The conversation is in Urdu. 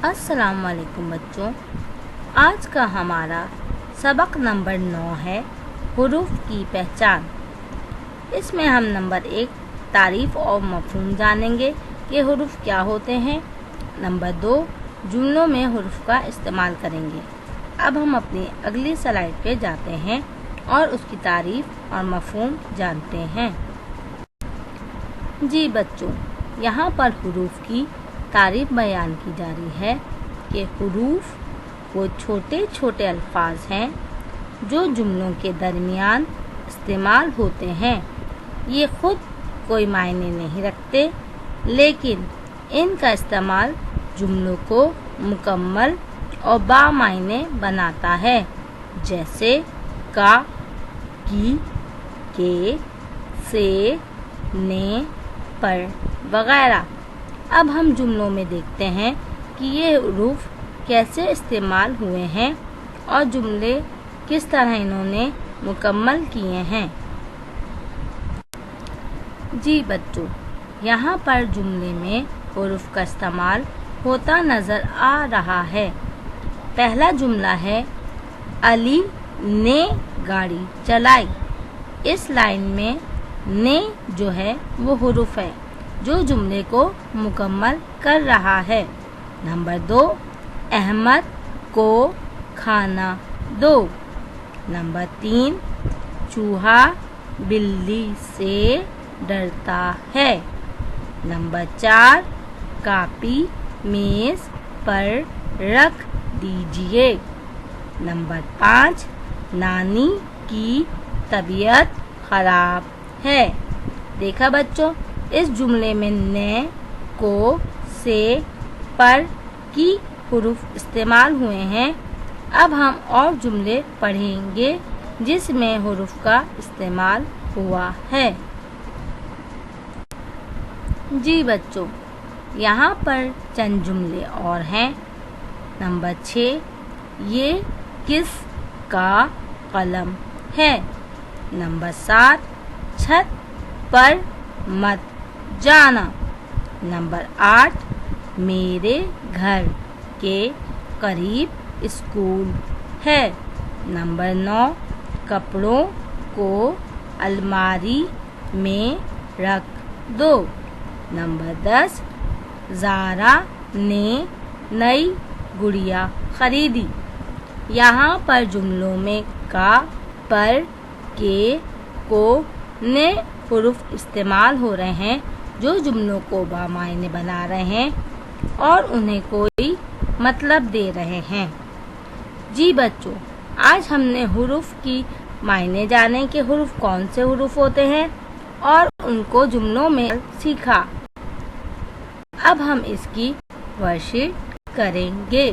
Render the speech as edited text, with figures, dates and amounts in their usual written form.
السلام علیکم بچوں، آج کا ہمارا سبق نمبر 9 ہے حروف کی پہچان۔ اس میں ہم نمبر 1 تعریف اور مفہوم جانیں گے کہ حروف کیا ہوتے ہیں۔ نمبر 2 جملوں میں حروف کا استعمال کریں گے۔ اب ہم اپنی اگلی سلائیڈ پہ جاتے ہیں اور اس کی تعریف اور مفہوم جانتے ہیں۔ جی بچوں، یہاں پر حروف کی تعریف بیان کی جا رہی ہے کہ حروف وہ چھوٹے چھوٹے الفاظ ہیں جو جملوں کے درمیان استعمال ہوتے ہیں۔ یہ خود کوئی معنی نہیں رکھتے، لیکن ان کا استعمال جملوں کو مکمل اور بامعنی بناتا ہے، جیسے کا، کی، کے، سے، نے، پر وغیرہ۔ اب ہم جملوں میں دیکھتے ہیں کہ یہ حروف کیسے استعمال ہوئے ہیں اور جملے کس طرح انہوں نے مکمل کیے ہیں۔ جی بچوں، یہاں پر جملے میں حروف کا استعمال ہوتا نظر آ رہا ہے۔ پہلا جملہ ہے علی نے گاڑی چلائی۔ اس لائن میں نے جو ہے وہ حرف ہے جو جملے کو مکمل کر رہا ہے۔ نمبر 2 احمد کو کھانا دو۔ نمبر 3 چوہا بلی سے ڈرتا ہے۔ نمبر 4 کاپی میز پر رکھ دیجیے۔ نمبر 5 نانی کی طبیعت خراب ہے۔ دیکھا بچوں، اس جملے میں نے، کو، سے، پر کی حروف استعمال ہوئے ہیں۔ اب ہم اور جملے پڑھیں گے جس میں حروف کا استعمال ہوا ہے۔ جی بچوں، یہاں پر چند جملے اور ہیں۔ نمبر 6 یہ کس کا قلم ہے۔ نمبر 7 چھت پر مت جانا۔ نمبر 8 میرے گھر کے قریب اسکول ہے۔ نمبر 9 کپڑوں کو الماری میں رکھ دو۔ نمبر 10 زارا نے نئی گڑیا خریدی۔ یہاں پر جملوں میں کا، پر، کے، کو، نے حروف استعمال ہو رہے ہیں جو جملوں کو بامعنی بنا رہے ہیں اور انہیں کوئی مطلب دے رہے ہیں۔ جی بچوں، آج ہم نے حروف کی معنی جانے کہ حروف کون سے حروف ہوتے ہیں اور ان کو جملوں میں سیکھا۔ اب ہم اس کی ورکشیٹ کریں گے۔